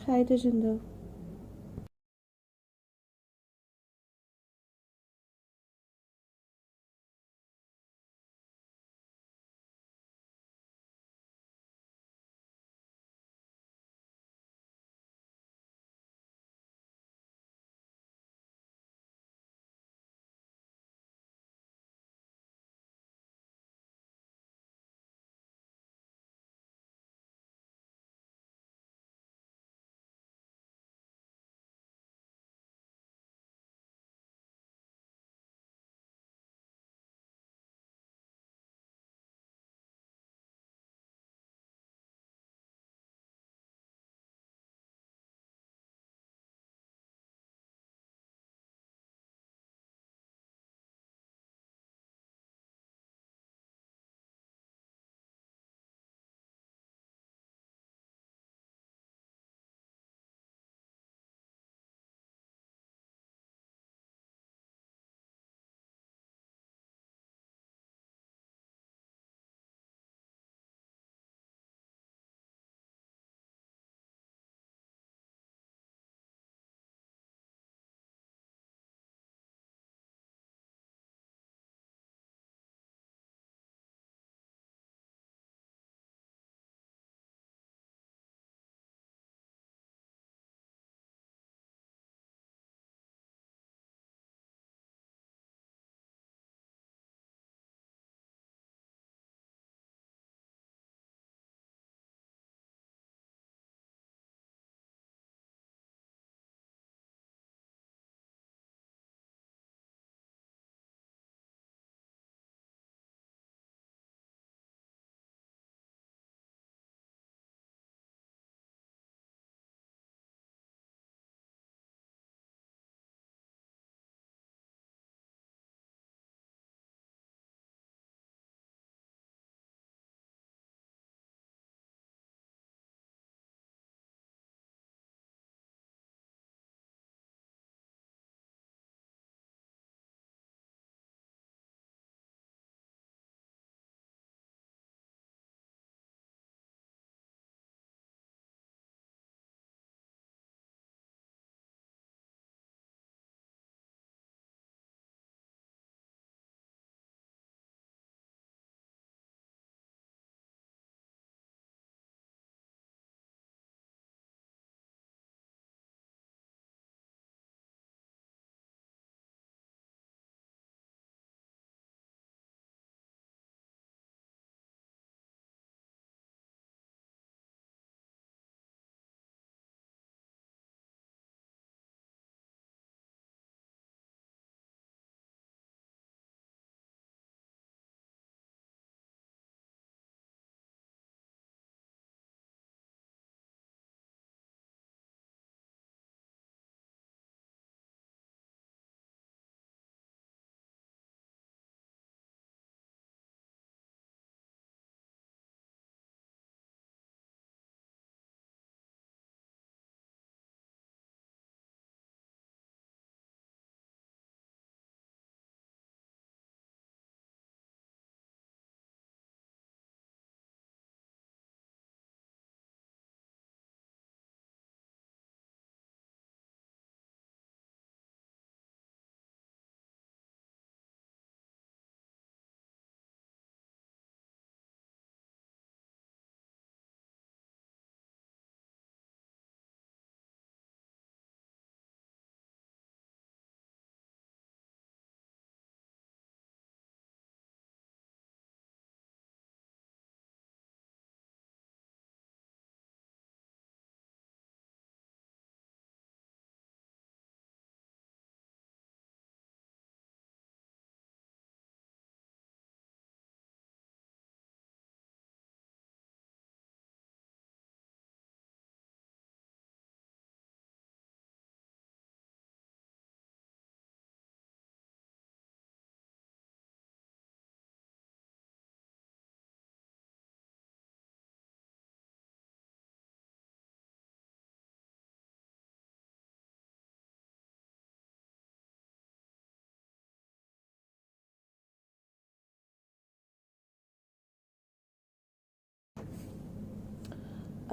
geitenzinder.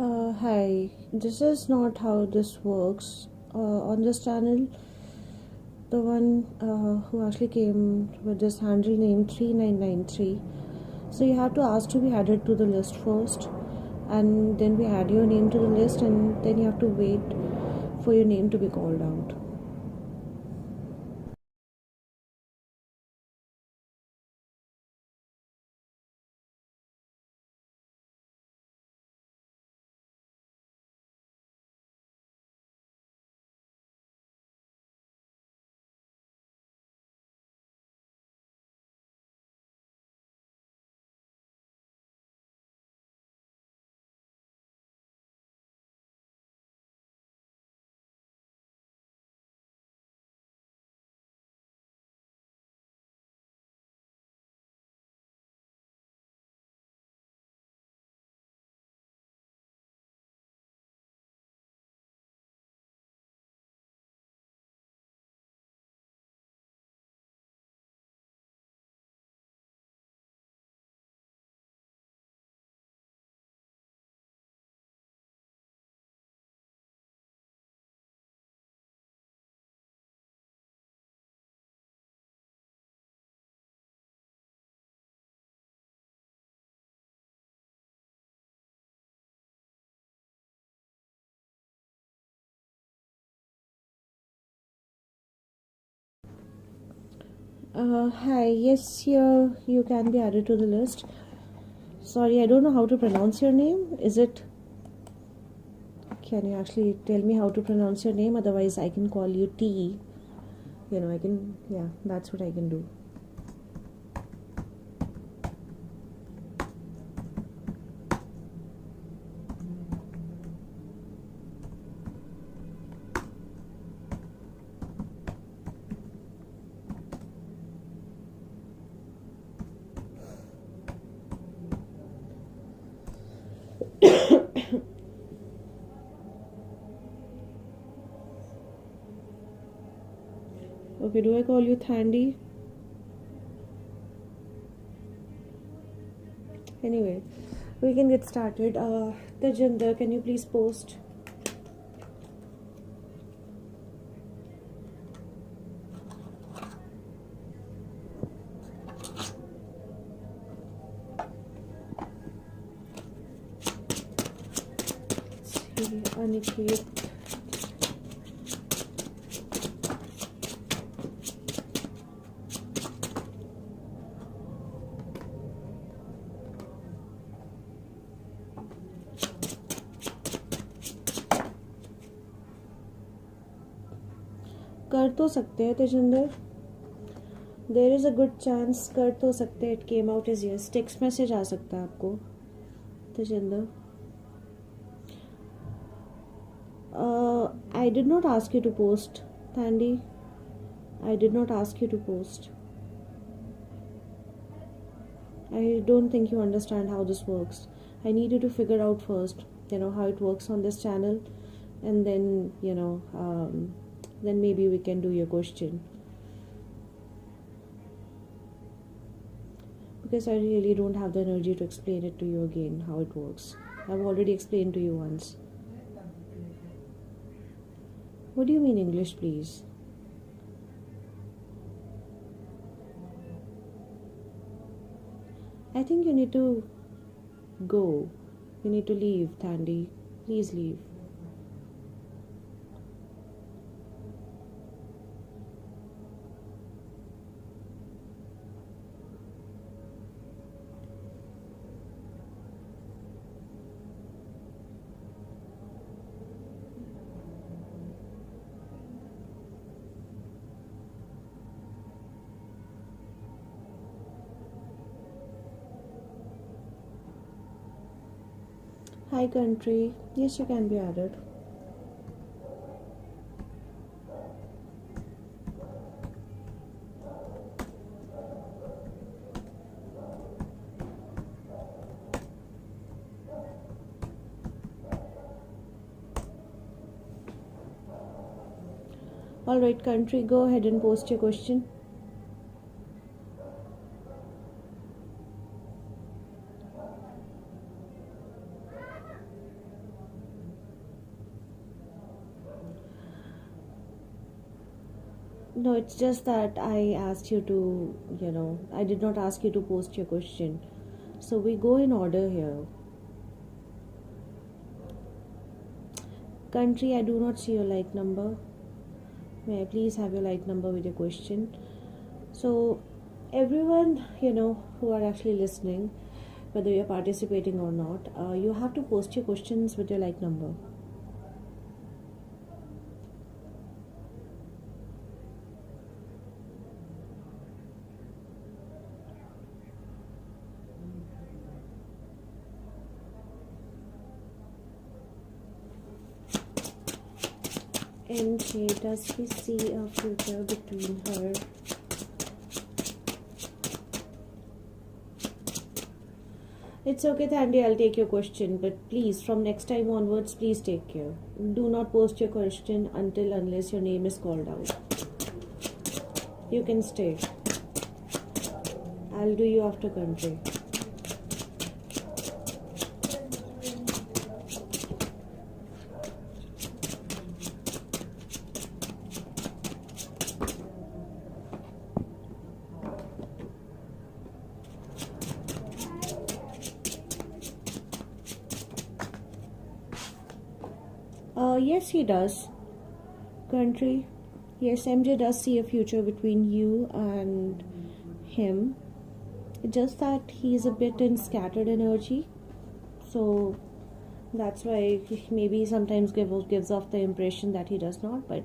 Hi, this is not how this works. On this channel, the one who actually came with this handle name 3993. So you have to ask to be added to the list first, and then we add your name to the list, and then you have to wait for your name to be called out. Hi, yes, here you can be added to the list. Sorry, I don't know how to pronounce your name. Is it? Can you actually tell me how to pronounce your name? Otherwise, I can call you T. I can, yeah, that's what I can do. Okay, do I call you Thandy? Anyway, we can get started. Tejinder, can you please post? See, Aniket. कर तो सकते हैं Tejinder. There is a good chance कर तो सकते हैं. It came out is yes. Text message आ सकता है आपको Tejinder. I did not ask you to post, Tandy. I did not ask you to post. I don't think you understand how this works. I need you to figure out first, how it works on this channel, and then, then maybe we can do your question. Because I really don't have the energy to explain it to you again, how it works. I've already explained to you once. What do you mean English, please? I think you need to go. You need to leave, Tandy. Please leave. Hi, country. Yes, you can be added. Alright, country, go ahead and post your question. No, it's just that I asked you to, I did not ask you to post your question. So we go in order here. Country, I do not see your like number. May I please have your like number with your question? So, everyone, who are actually listening, whether you're participating or not, you have to post your questions with your like number. MJ, does he see a future between her? It's okay, Thandy, I'll take your question, but please, from next time onwards, please take care. Do not post your question unless your name is called out. You can stay. I'll do you after country. Yes, he does. Country. Yes, MJ does see a future between you and him. It's just that he's a bit in scattered energy. So that's why he maybe sometimes gives off the impression that he does not, but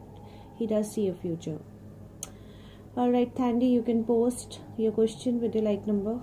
he does see a future. Alright, Thandy, you can post your question with your like number.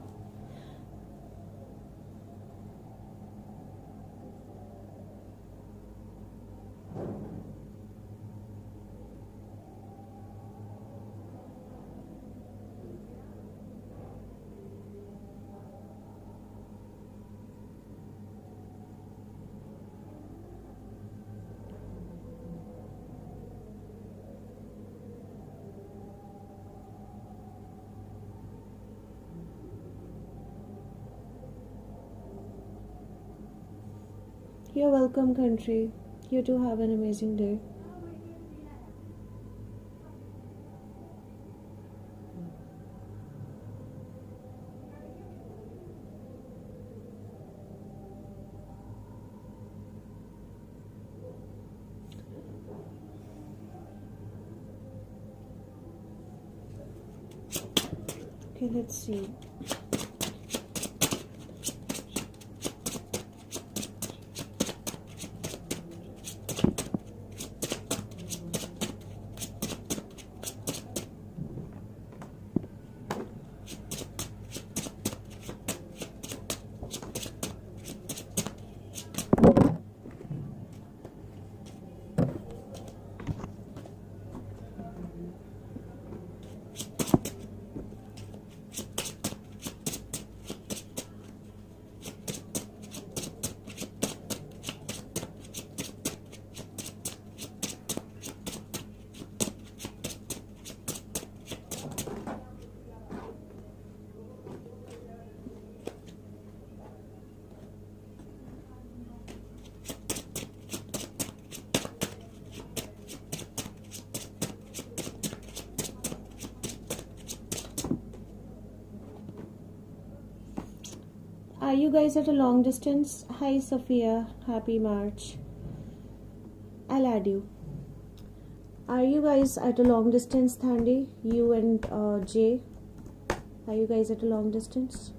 You're welcome, country. You too have an amazing day. Okay, let's see. Are you guys at a long distance? Hi, Sophia. Happy March. I'll add you. Are you guys at a long distance, Thandy? You and Jay? Are you guys at a long distance?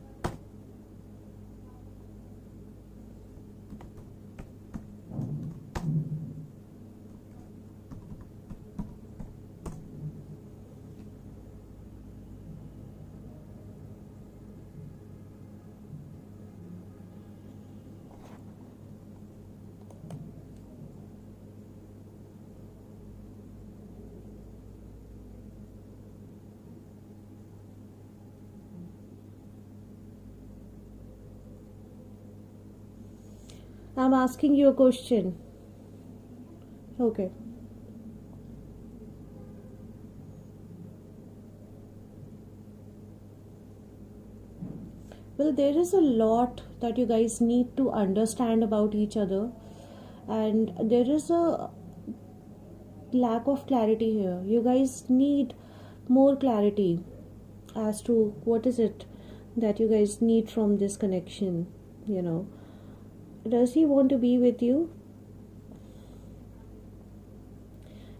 I'm asking you a question. Okay. Well, there is a lot that you guys need to understand about each other, and there is a lack of clarity here. You guys need more clarity as to what is it that you guys need from this connection. Does he want to be with you?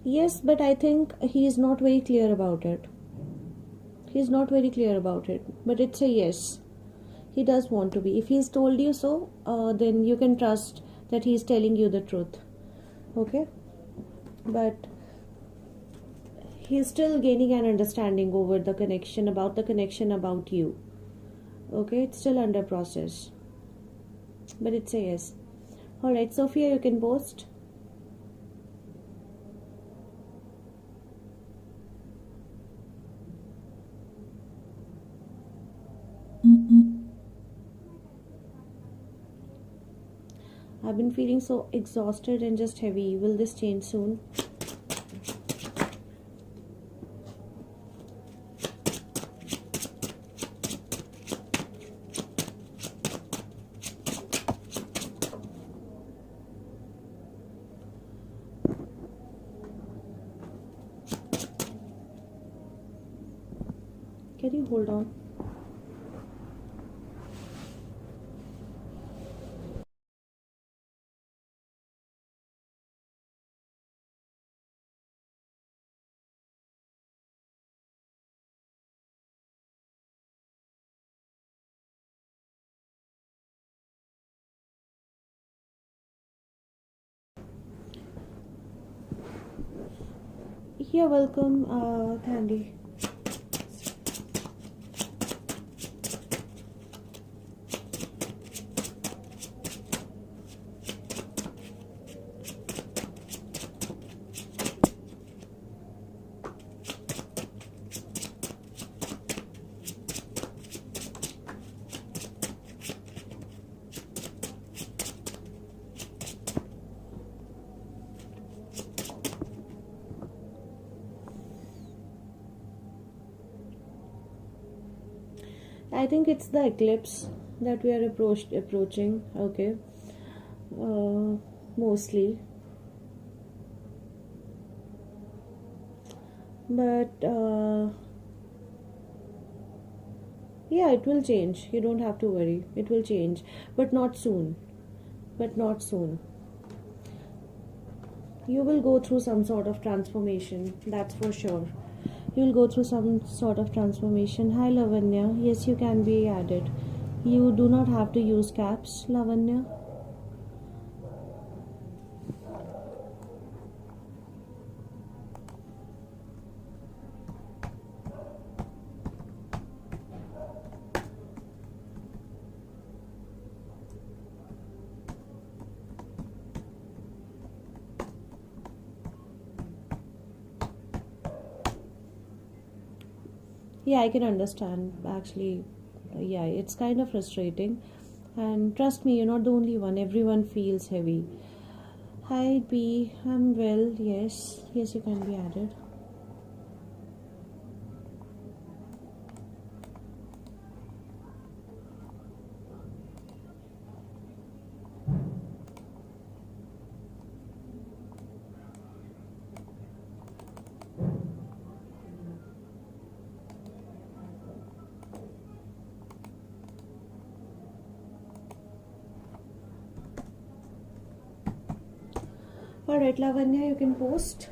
Yes, but I think he is not very clear about it. But it's a yes. He does want to be. If he's told you so, then you can trust that he's telling you the truth. Okay? But he's still gaining an understanding over the connection about you. Okay? It's still under process. But it's a yes. Alright, Sophia, you can post. I've been feeling so exhausted and just heavy. Will this change soon? Can you hold on? You're welcome, Candy. I think it's the eclipse that we are approaching. Okay, mostly, but yeah, it will change. You don't have to worry. It will change, but not soon. You will go through some sort of transformation. That's for sure. You'll go through some sort of transformation. Hi, Lavanya. Yes, you can be added. You do not have to use caps, Lavanya. Yeah, I can understand. Actually, yeah, it's kind of frustrating. And trust me, you're not the only one. Everyone feels heavy. Hi, B. I'm well. Yes. Yes, you can be added. Alright, Lavanya, you can post.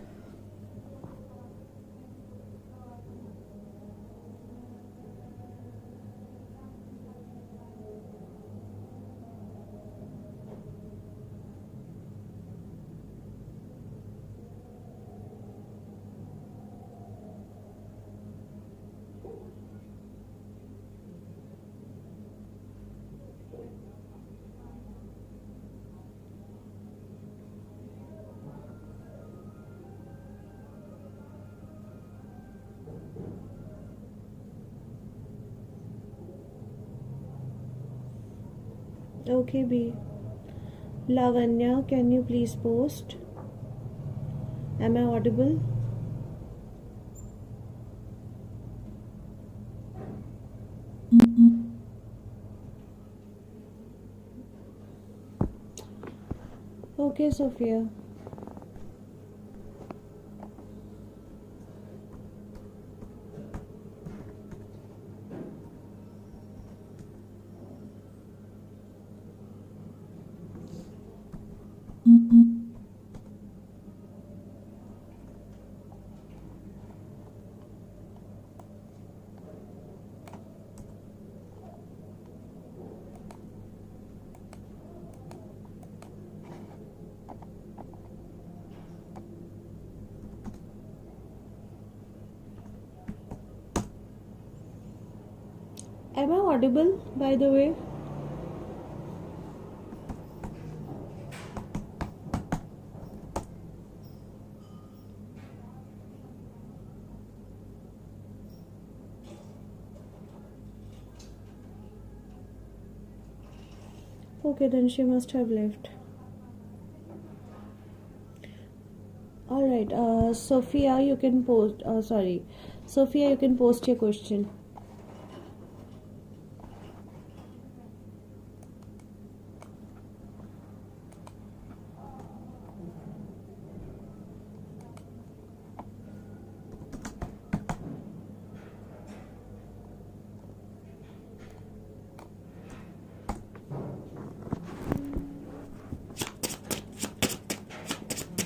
Okay, B. Lavanya, can you please post? Am I audible? Okay, Sophia. Am I audible, by the way? Okay, then she must have left. All right, Sophia, you can post. Sorry, Sophia, you can post your question.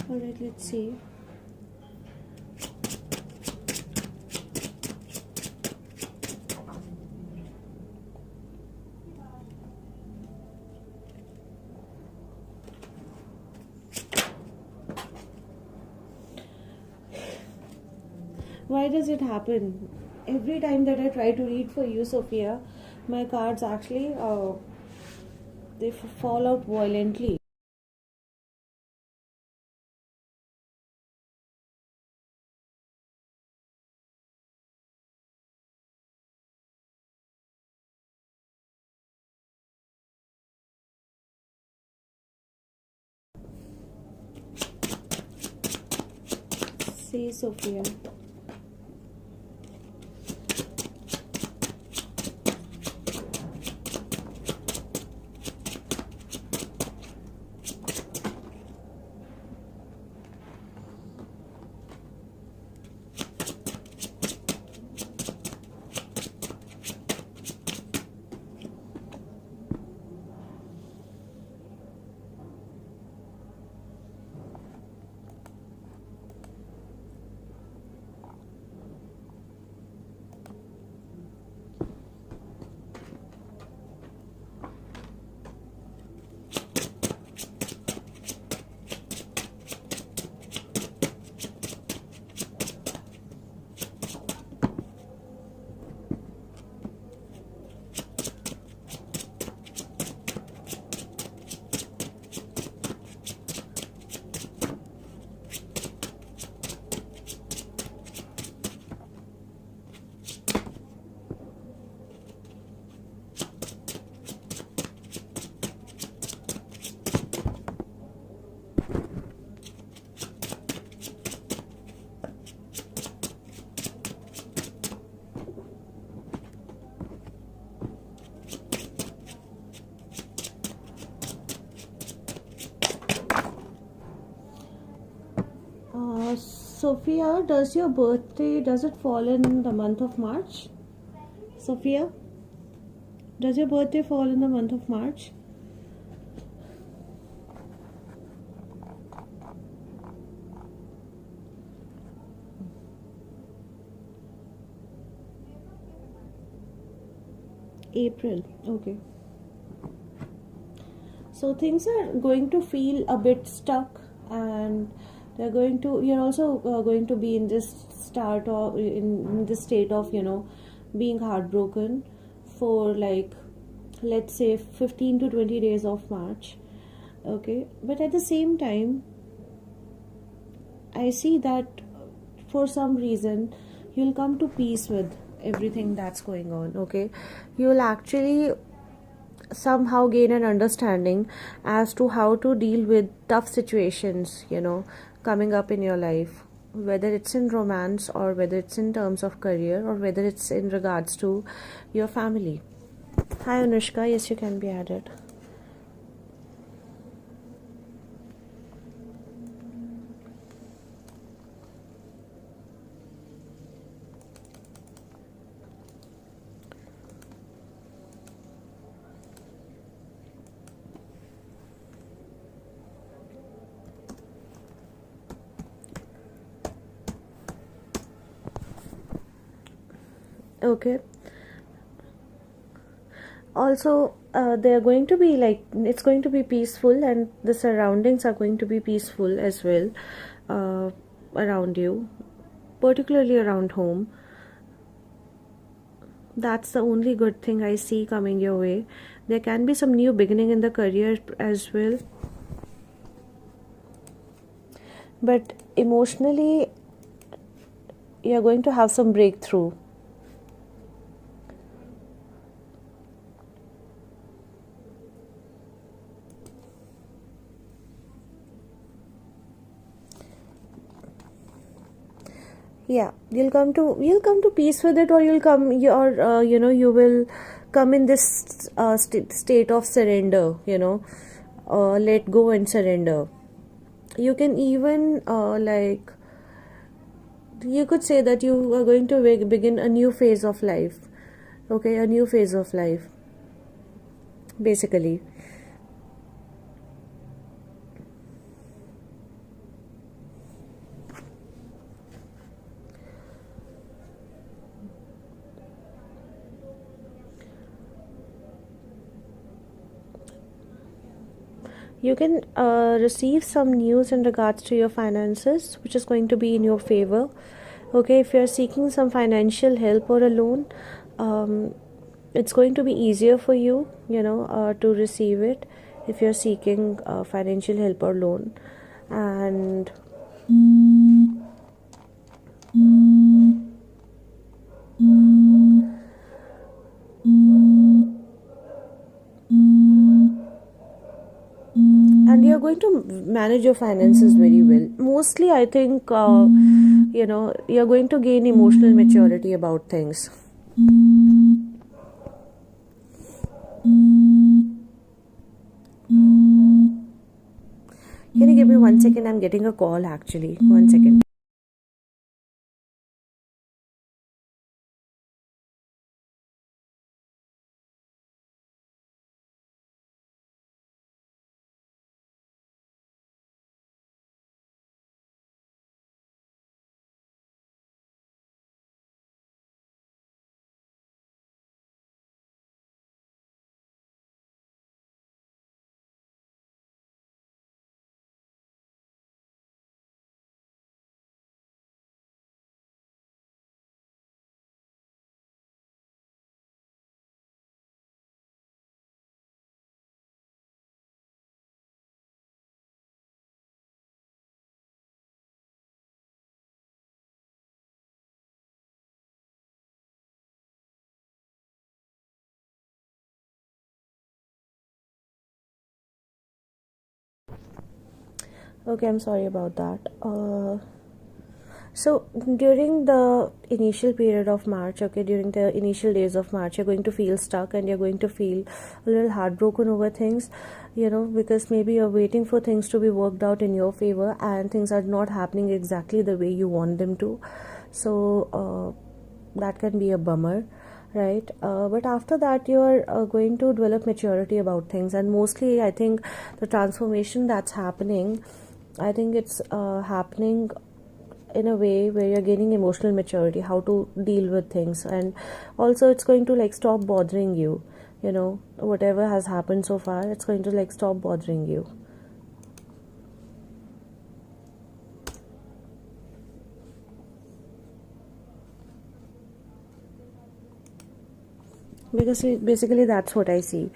All right, let's see. Why does it happen? Every time that I try to read for you, Sophia, my cards actually they fall out violently. See, Sophia. Sophia, does your birthday, does it fall in the month of March? Sophia, does your birthday fall in the month of March? April, okay. So things are going to feel a bit stuck, and you're also going to be in this start or in this state of, being heartbroken for, like, let's say 15 to 20 days of March. Okay, but at the same time, I see that for some reason you'll come to peace with everything that's going on. Okay, you'll actually somehow gain an understanding as to how to deal with tough situations, coming up in your life, whether it's in romance or whether it's in terms of career or whether it's in regards to your family. Hi Anushka, yes, you can be added. Okay, also they're going to be like, it's going to be peaceful and the surroundings are going to be peaceful as well, uh, around you, particularly around home. That's the only good thing I see coming your way. There can be some new beginning in the career as well. But emotionally, you're going to have some breakthrough. Yeah, you'll come to peace with it, or you'll come your you will come in this state of surrender, let go and surrender. You can even you could say that you are going to begin a new phase of life. Okay, a new phase of life, basically. You can receive some news in regards to your finances, which is going to be in your favor. Okay, if you're seeking some financial help or a loan, it's going to be easier for you, to receive it if you're seeking financial help or loan. And you're going to manage your finances very well. Mostly, I think, you're going to gain emotional maturity about things. Can you give me 1 second? I'm getting a call actually. 1 second. Okay, I'm sorry about that. So during the initial period of March, okay, during the initial days of March, you're going to feel stuck and you're going to feel a little heartbroken over things, because maybe you're waiting for things to be worked out in your favor and things are not happening exactly the way you want them to. So that can be a bummer, right? But after that, you're going to develop maturity about things, and mostly, I think the transformation that's happening, I think it's happening in a way where you're gaining emotional maturity, how to deal with things, and also it's going to stop bothering you. Whatever has happened so far, it's going to stop bothering you. Because basically that's what I see.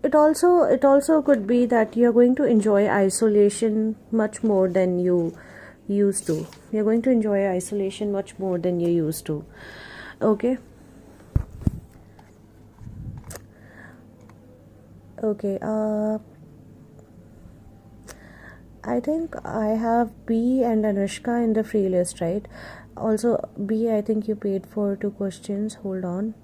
It also could be that you're going to enjoy isolation much more than you used to. You're going to enjoy isolation much more than you used to. Okay. Okay. I think I have B and Anushka in the free list, right? Also, B, I think you paid for 2 questions. Hold on.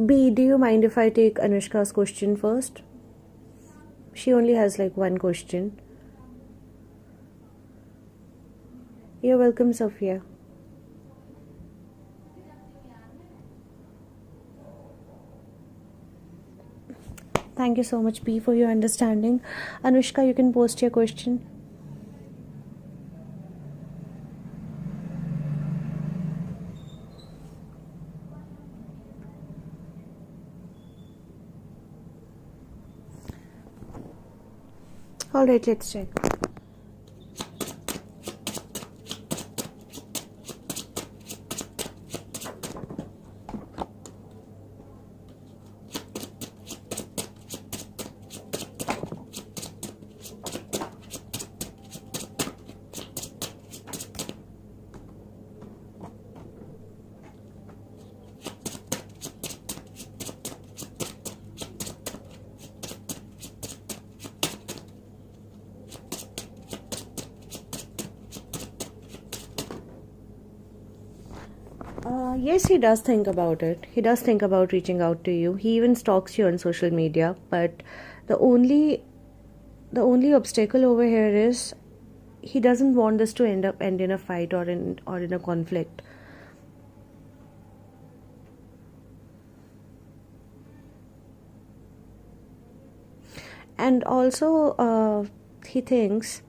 B, do you mind if I take Anushka's question first? She only has 1 question. You're welcome, Sophia. Thank you so much, B, for your understanding. Anushka, you can post your question. Alright, let's check. Yes, he does think about it. He does think about reaching out to you. He even stalks you on social media. But the only obstacle over here is he doesn't want this to end in a fight or in a conflict. And also, he thinks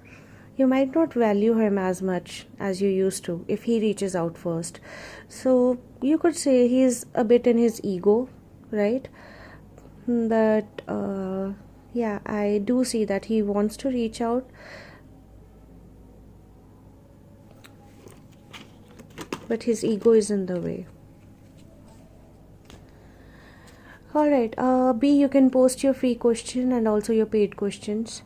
you might not value him as much as you used to if he reaches out first. So you could say he's a bit in his ego, right? But yeah, I do see that he wants to reach out, but his ego is in the way. Alright, B, you can post your free question and also your paid questions.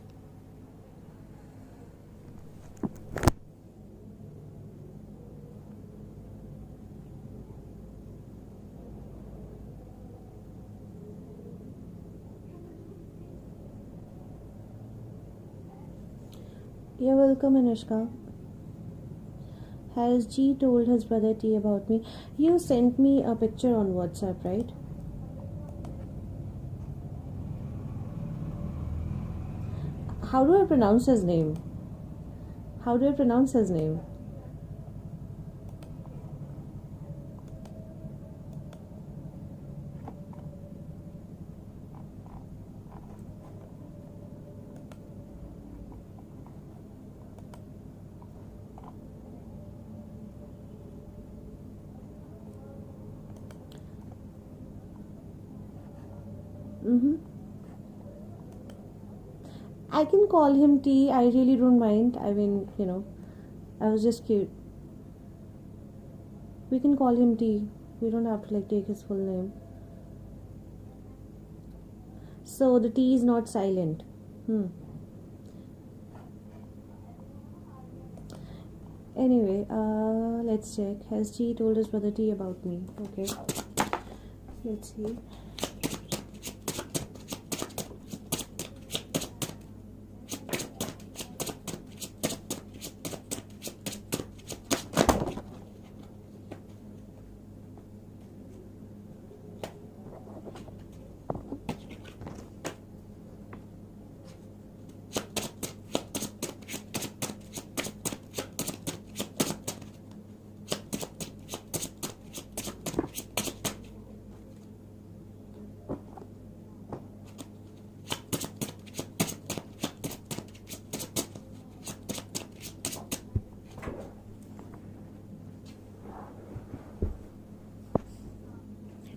You're welcome, Anushka. Has G told his brother T about me? You sent me a picture on WhatsApp, right? How do I pronounce his name? How do I pronounce his name? I can call him T. I really don't mind. I mean, I was just cute. We can call him T. We don't have to take his full name. So the T is not silent. Anyway, let's check. Has G told his brother T about me? Okay. Let's see.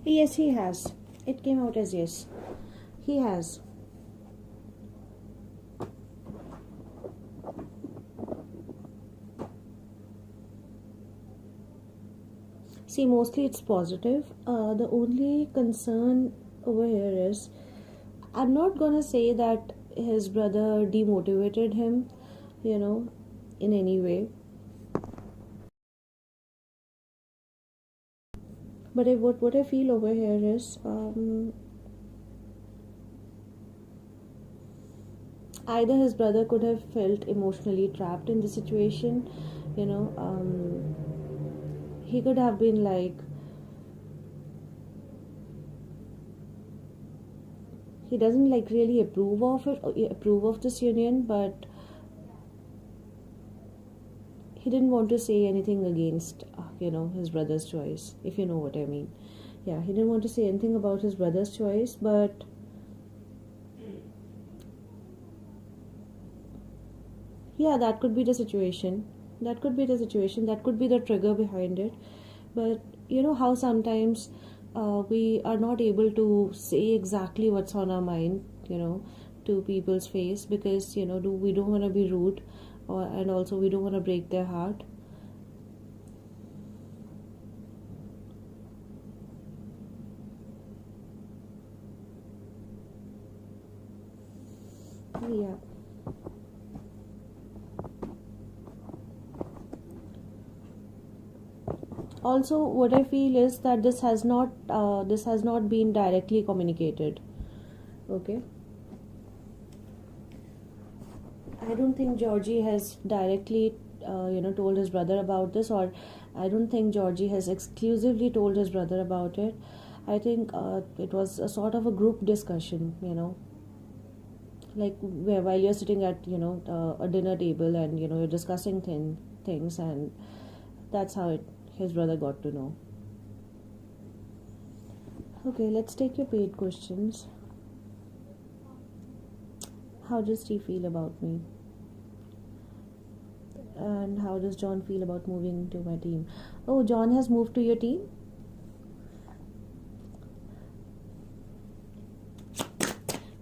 Yes, he has. It came out as yes. He has. See, mostly it's positive. The only concern over here is I'm not gonna say that his brother demotivated him, in any way. But what I feel over here is either his brother could have felt emotionally trapped in the situation, he could have been he doesn't really approve of it, or approve of this union, but he didn't want to say anything against his brother's choice, if you know what I mean. Yeah, he didn't want to say anything about his brother's choice, but yeah, that could be the situation. That could be the trigger behind it. But you know how sometimes we are not able to say exactly what's on our mind, to people's face, because we don't want to be rude, and also we don't want to break their heart. Yeah. Also, what I feel is that this has not been directly communicated. Okay. I don't think Georgie has directly told his brother about this, or I don't think Georgie has exclusively told his brother about it. I think it was a sort of a group discussion, like where while you're sitting at a dinner table, and you're discussing things, and that's how his brother got to know. Okay, let's take your paid questions. How does Steve feel about me? And how does John feel about moving to my team? Oh, John has moved to your team?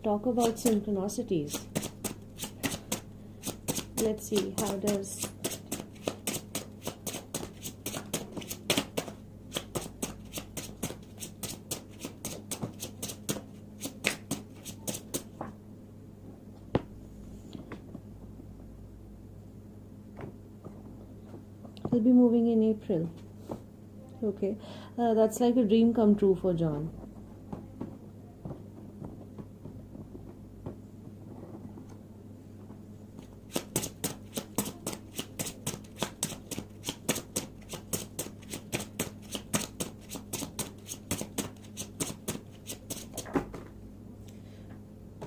Talk about synchronicities. Let's see, how does he'll be moving in April. Okay, that's like a dream come true for John.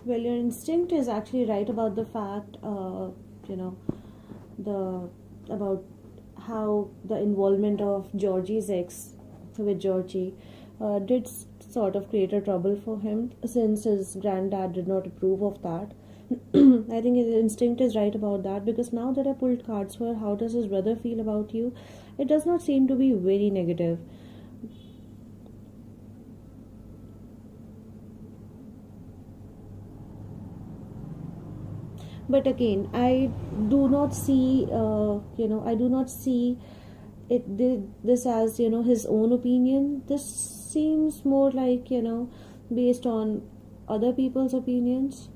Well, your instinct is actually right about the fact, the about how the involvement of Georgie's ex with Georgie did sort of create a trouble for him, since his granddad did not approve of that. I think his instinct is right about that, because now that I pulled cards for how does his brother feel about you, it does not seem to be very negative. But again, I do not see I do not see this as his own opinion. This seems more like based on other people's opinions,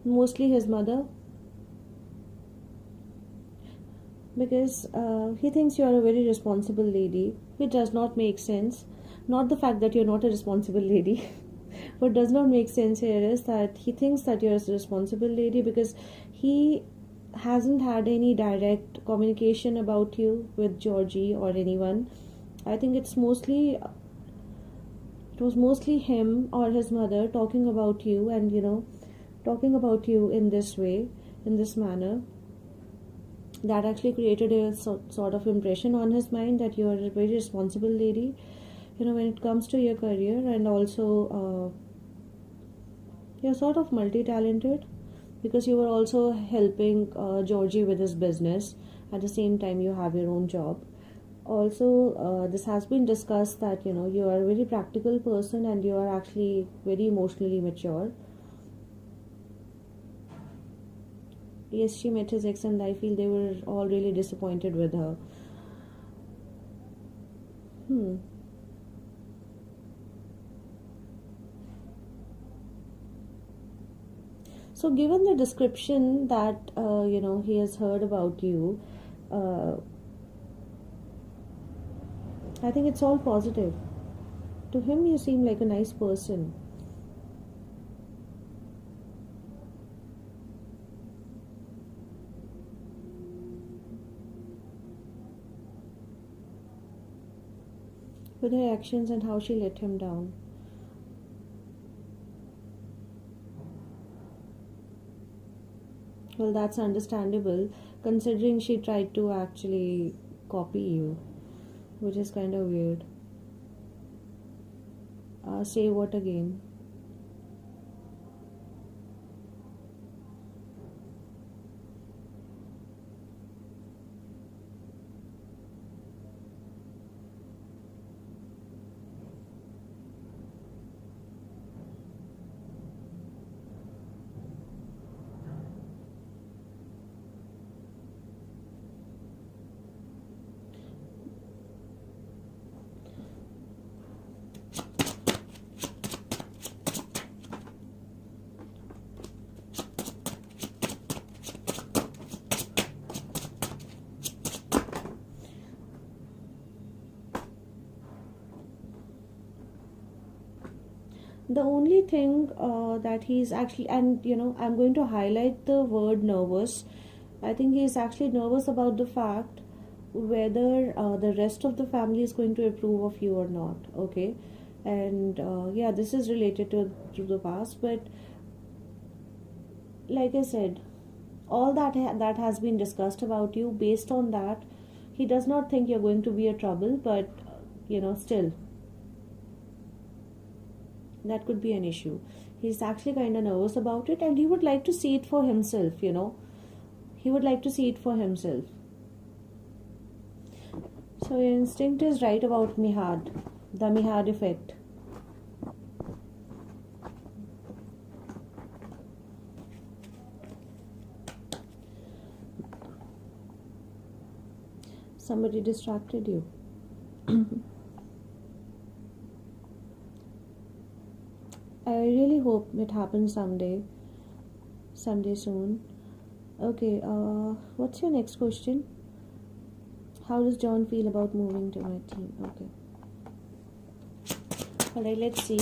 mostly his mother, because he thinks you are a very responsible lady, which does not make sense. Not the fact that you're not a responsible lady. What does not make sense here is that he thinks that you're a responsible lady, because he hasn't had any direct communication about you with Georgie or anyone. I think it was mostly him or his mother talking about you, and talking about you in this way, in this manner, that actually created a sort of impression on his mind that you are a very responsible lady, when it comes to your career. And also you're sort of multi-talented, because you were also helping Georgie with his business. At the same time, you have your own job. Also, this has been discussed that you are a very practical person, and you are actually very emotionally mature. Yes, she met his ex, and I feel they were all really disappointed with her. So, given the description that he has heard about you, I think it's all positive. To him, you seem like a nice person. With her actions and how she let him down. Well, that's understandable, considering she tried to actually copy you, which is kind of weird. Say what again? The only thing that he's actually, and I'm going to highlight the word nervous. I think he's actually nervous about the fact whether the rest of the family is going to approve of you or not. Okay, and yeah, this is related to the past, but like I said, all that has been discussed about you. Based on that, he does not think you're going to be a trouble, but still, that could be an issue. He's actually kind of nervous about it, and he would like to see it for himself. He would like to see it for himself. So your instinct is right about Mihad, the Mihad effect. Somebody distracted you. I really hope it happens someday soon. Okay, what's your next question? How does John feel about moving to my team? Okay. Alright, let's see.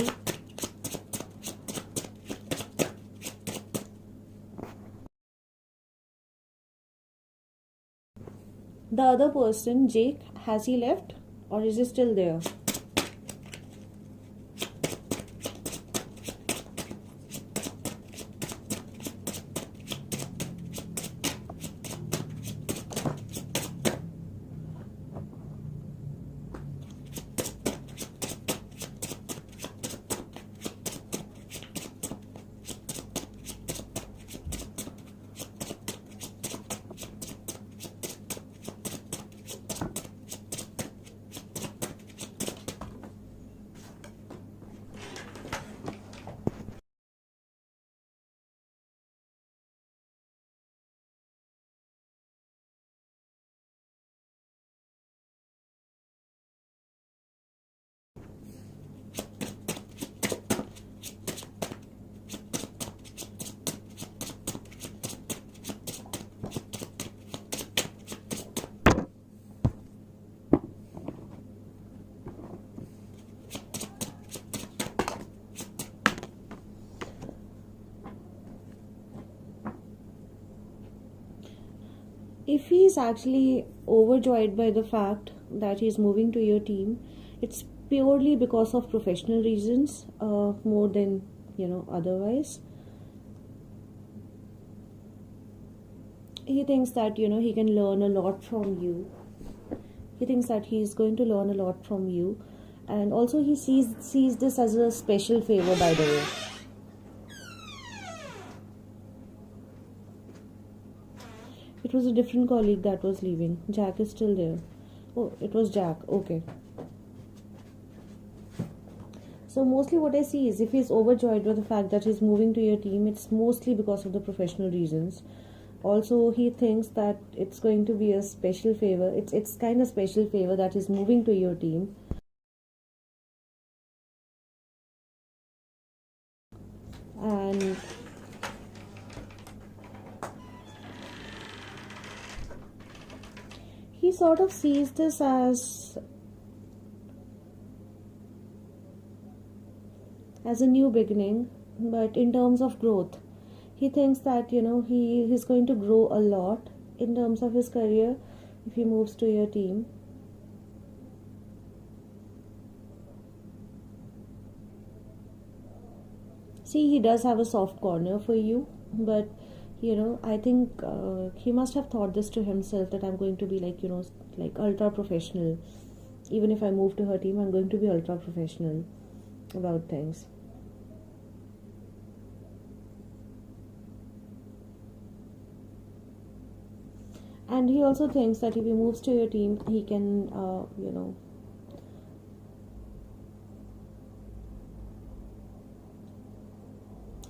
The other person, Jake, has he left or is he still there? If he's actually overjoyed by the fact that he's moving to your team, it's purely because of professional reasons, more than otherwise. He thinks that he can learn a lot from you. He thinks that he's going to learn a lot from you, and also he sees this as a special favor, by the way. It was a different colleague that was leaving. Jack is still there. Oh, it was Jack. Okay. So mostly what I see is if he's overjoyed with the fact that he's moving to your team, it's mostly because of the professional reasons. Also, he thinks that it's going to be a special favor. It's kind of special favor that he's moving to your team. And he sort of sees this as a new beginning, but in terms of growth. He thinks that he's going to grow a lot in terms of his career if he moves to your team. See, he does have a soft corner for you, but I think he must have thought this to himself, that I'm going to be like ultra professional. Even if I move to her team, I'm going to be ultra professional about things. And he also thinks that if he moves to your team, he can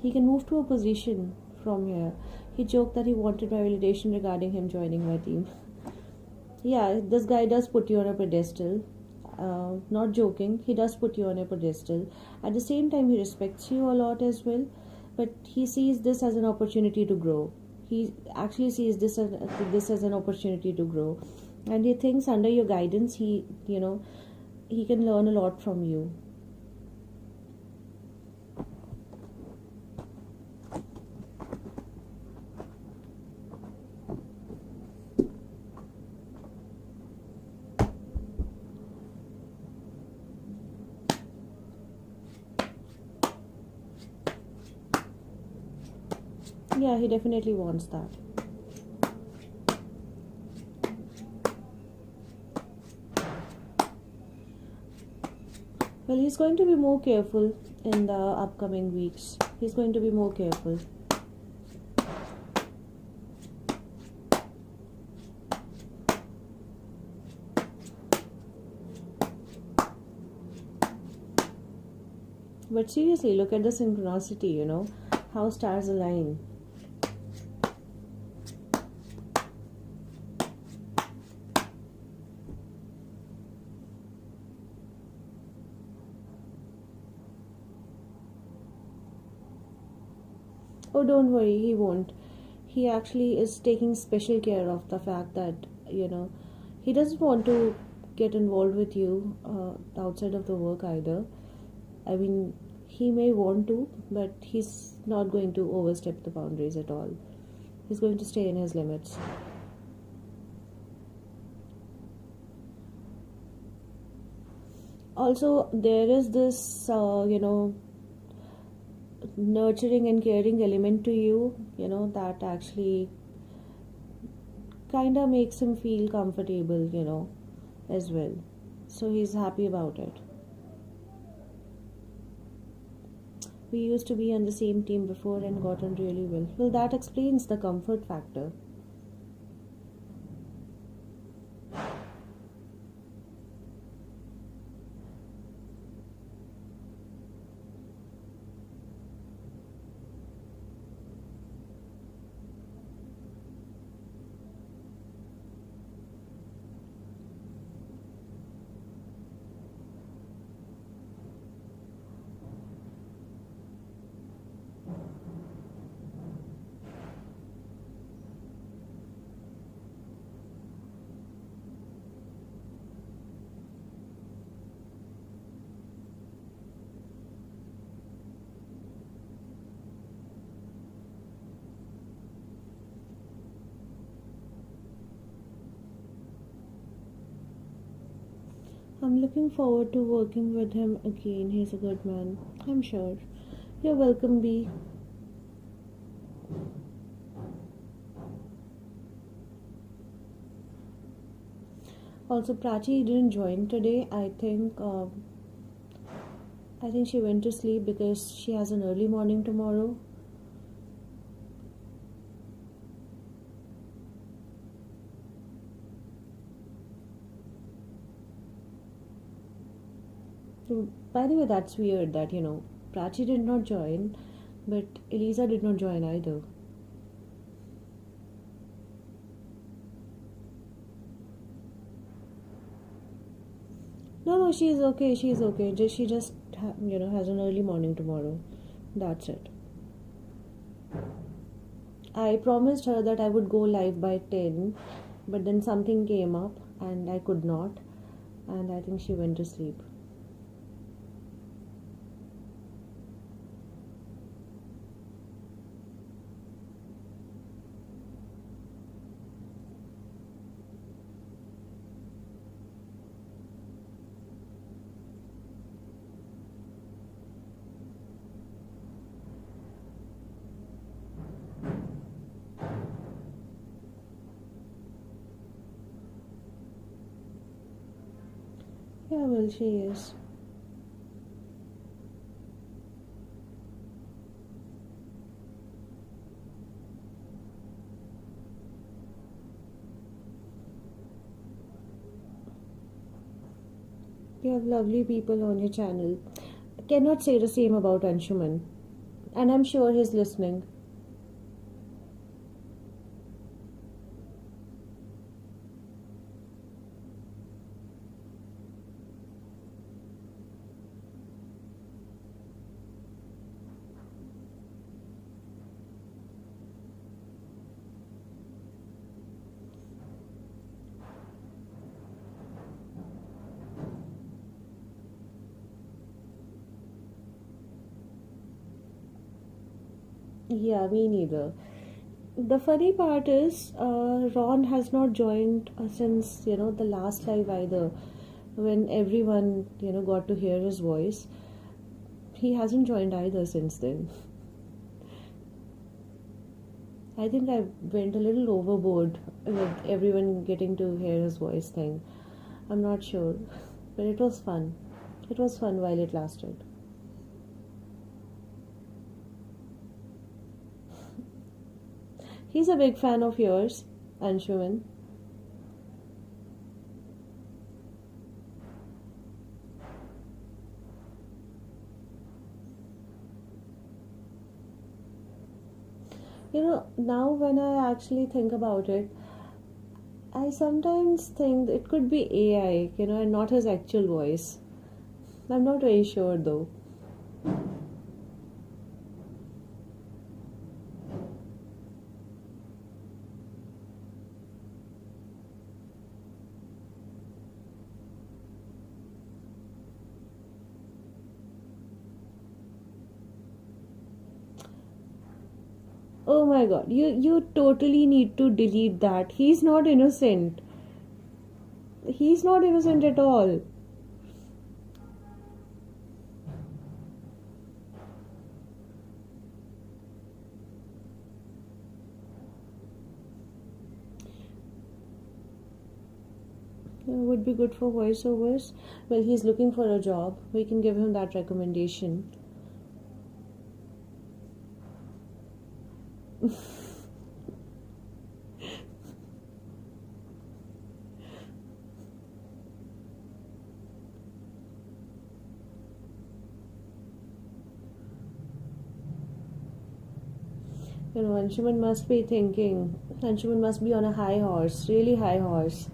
he can move to a position from here. He joked that he wanted my validation regarding him joining my team. Yeah, this guy does put you on a pedestal. Not joking, he does put you on a pedestal. At the same time, he respects you a lot as well, but he sees this as an opportunity to grow. He actually sees this as an opportunity to grow, and he thinks under your guidance, he can learn a lot from you. Yeah, he definitely wants that. Well, he's going to be more careful in the upcoming weeks. He's going to be more careful. But seriously, look at the synchronicity, how stars align. Oh, don't worry, he won't. He actually is taking special care of the fact that, he doesn't want to get involved with you outside of the work either. I mean, he may want to, but he's not going to overstep the boundaries at all. He's going to stay in his limits. Also, there is this, nurturing and caring element to you, that actually kind of makes him feel comfortable, as well. So he's happy about it. We used to be on the same team before and got on really well. Well, that explains the comfort factor. I'm looking forward to working with him again. He's a good man, I'm sure. You're welcome, B. Also, Prachi didn't join today. I think she went to sleep because she has an early morning tomorrow. By the way, that's weird that, Prachi did not join, but Elisa did not join either. No, she's okay. She's okay. She just has an early morning tomorrow. That's it. I promised her that I would go live by 10, but then something came up and I could not, and I think she went to sleep. Yeah, well, she is. You have lovely people on your channel. I cannot say the same about Anshuman. And I'm sure he's listening. Yeah, me neither. The funny part is, Ron has not joined since, the last live either. When everyone, got to hear his voice. He hasn't joined either since then. I think I went a little overboard with everyone getting to hear his voice thing. I'm not sure, but it was fun. It was fun while it lasted. He's a big fan of yours, Anshuman. Now when I actually think about it, I sometimes think it could be AI, and not his actual voice. I'm not very sure though. Oh my god, you totally need to delete that. He's not innocent. He's not innocent at all. Would be good for voiceovers. Well, he's looking for a job. We can give him that recommendation. Anshuman must be thinking. Anshuman must be on a high horse, really high horse.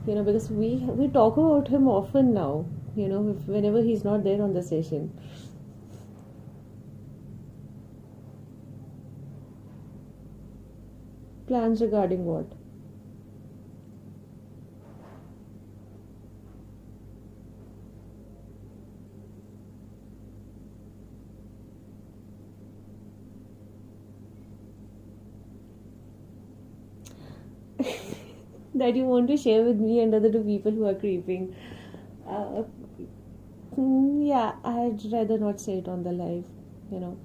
Because we talk about him often now. Whenever he's not there on the session. Plans regarding what? That you want to share with me and other two people who are creeping. Uh, yeah, I'd rather not say it on the live. You know,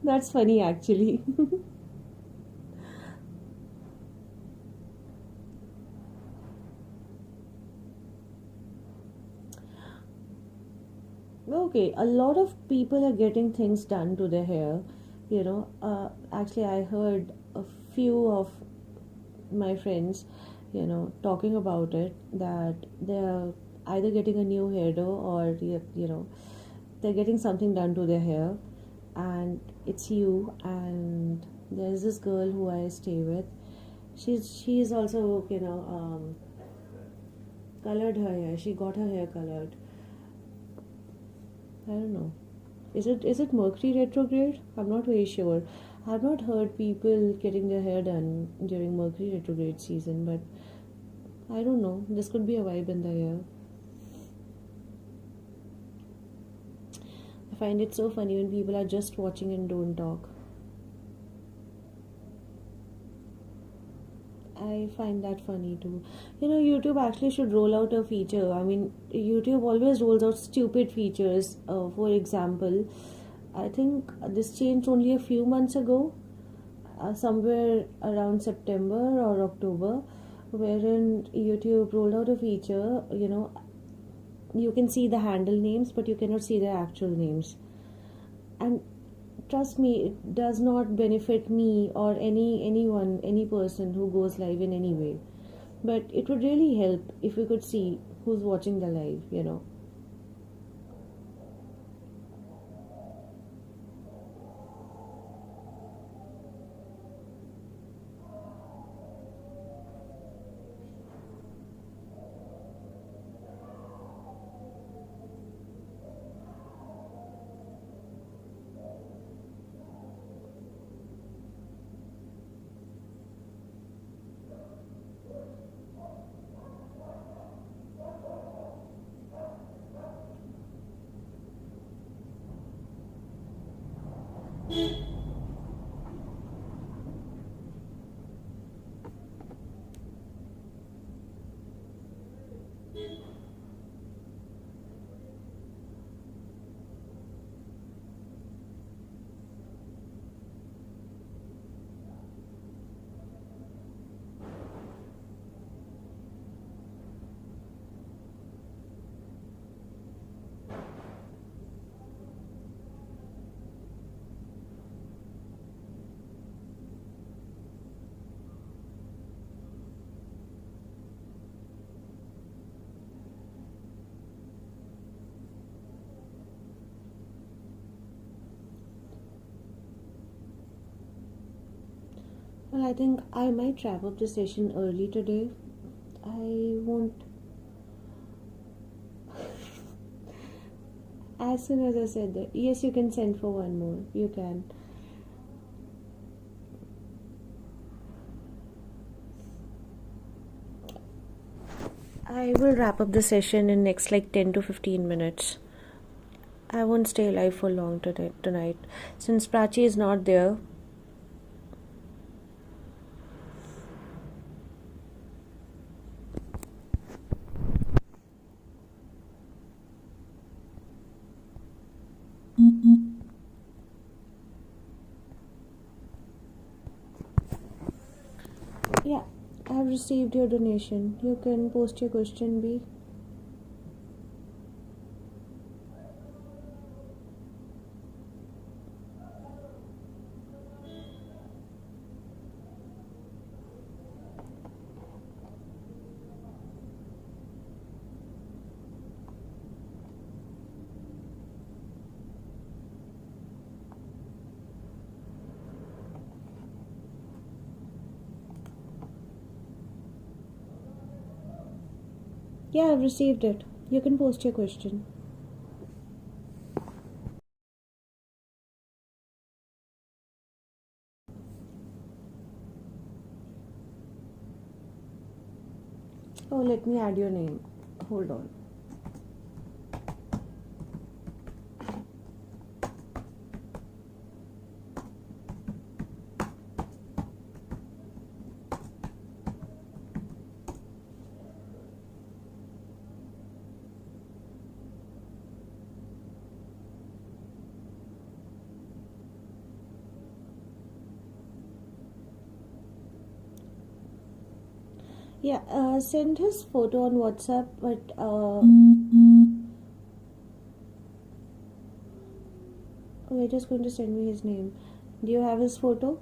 that's funny actually. Okay, a lot of people are getting things done to their hair. Actually, I heard a few of my friends, talking about it, that they're either getting a new hairdo or they're getting something done to their hair, and it's you. And there's this girl who I stay with. She's also colored her hair. She got her hair colored. I don't know. Is it Mercury retrograde? I'm not very sure. I've not heard people getting their hair done during Mercury retrograde season, but I don't know. This could be a vibe in the air. I find it so funny when people are just watching and don't talk. I find that funny too. YouTube actually should roll out a feature. I mean, YouTube always rolls out stupid features. For example, I think this changed only a few months ago, somewhere around September or October, wherein YouTube rolled out a feature. You can see the handle names, but you cannot see their actual names. And trust me, it does not benefit me or any person who goes live in any way. But it would really help if we could see who's watching the live. Well, I think I might wrap up the session early today. I won't. As soon as I said that, yes, you can send for one more. You can. I will wrap up the session in next like 10 to 15 minutes. I won't stay alive for long tonight. Since Prachi is not there, yeah, I have received your donation. You can post your question, B. Yeah, I've received it. You can post your question. Oh, let me add your name. Hold on. Yeah, send his photo on WhatsApp, but we're just going to send me his name. Do you have his photo?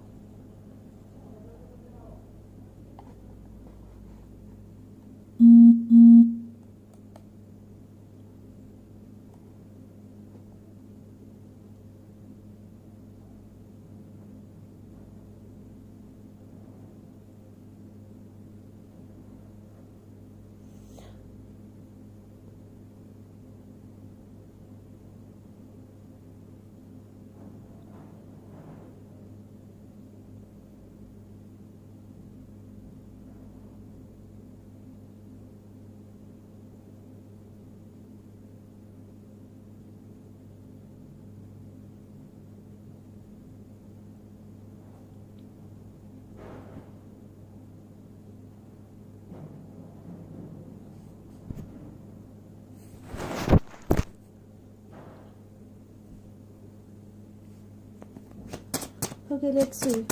Okay, let's see.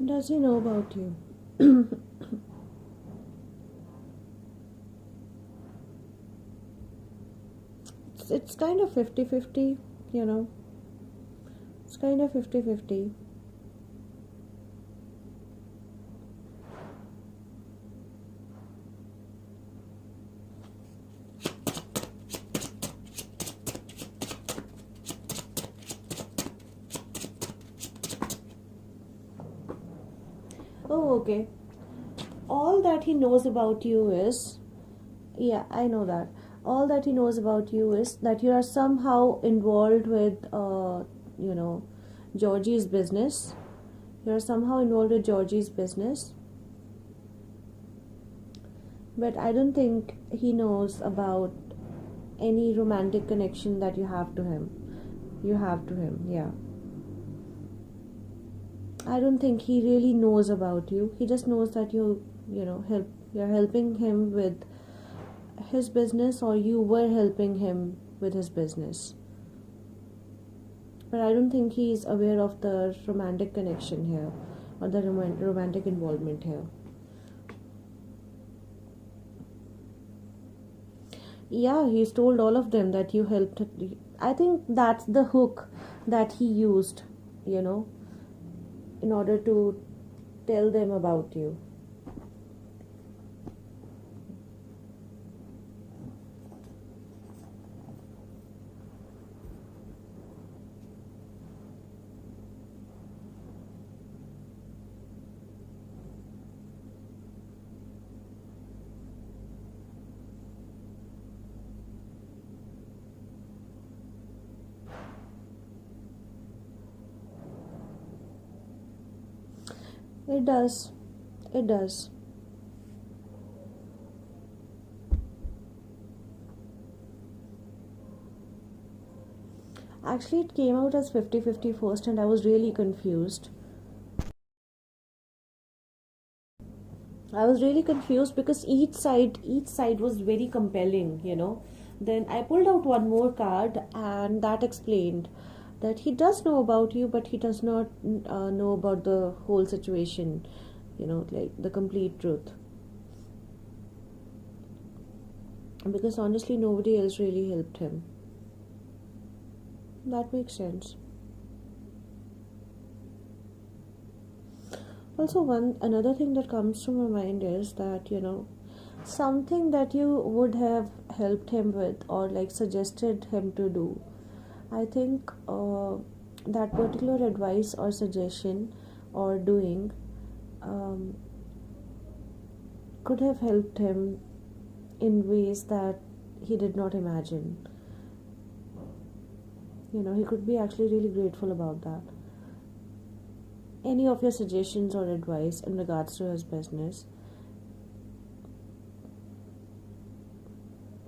Does he know about you? It's kind of 50-50, you know. It's kind of 50-50. Oh, okay. All that he knows about you is, yeah, I know that. All that he knows about you is that you are somehow involved with, you know, Georgie's business. You are somehow involved with Georgie's business. But I don't think he knows about any romantic connection that you have to him. You have to him, yeah. I don't think he really knows about you. He just knows that you're helping him with his business, or you were helping him with his business. But I don't think he's aware of the romantic connection here, or the romantic involvement here. Yeah, he's told all of them that you helped. I think that's the hook that he used, in order to tell them about you. It does. It does. Actually, it came out as 50-50 first, and I was really confused. I was really confused because each side was very compelling. Then I pulled out one more card, and that explained that he does know about you, but he does not know about the whole situation, like the complete truth. Because honestly, nobody else really helped him. That makes sense. Also, another thing that comes to my mind is that something that you would have helped him with, or like suggested him to do. I think that particular advice or suggestion or doing could have helped him in ways that he did not imagine. He could be actually really grateful about that. Any of your suggestions or advice in regards to his business,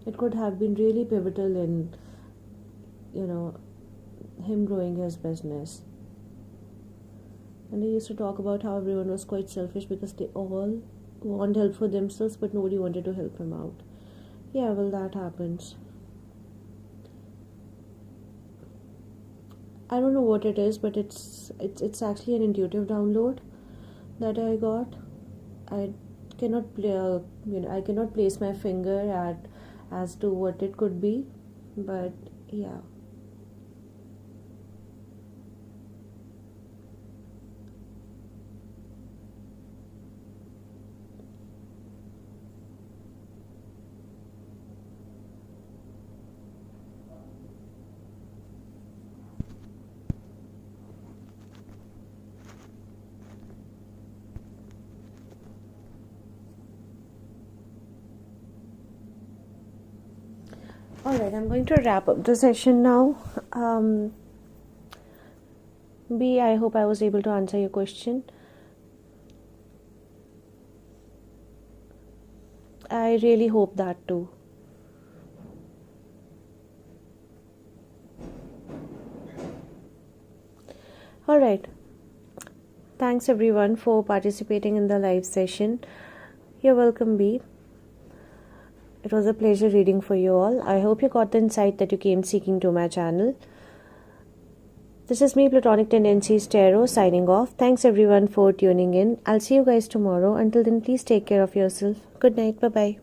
it could have been really pivotal in him growing his business. And he used to talk about how everyone was quite selfish because they all want help for themselves, but nobody wanted to help him out. Yeah, well, that happens. I don't know what it is, but it's actually an intuitive download that I got. I cannot I cannot place my finger at as to what it could be, but yeah. Alright, I'm going to wrap up the session now. B, I hope I was able to answer your question. I really hope that too. Alright. Thanks everyone for participating in the live session. You're welcome, B. It was a pleasure reading for you all. I hope you got the insight that you came seeking to my channel. This is me, Platonic Tendencies Tarot, signing off. Thanks everyone for tuning in. I'll see you guys tomorrow. Until then, please take care of yourself. Good night. Bye-bye.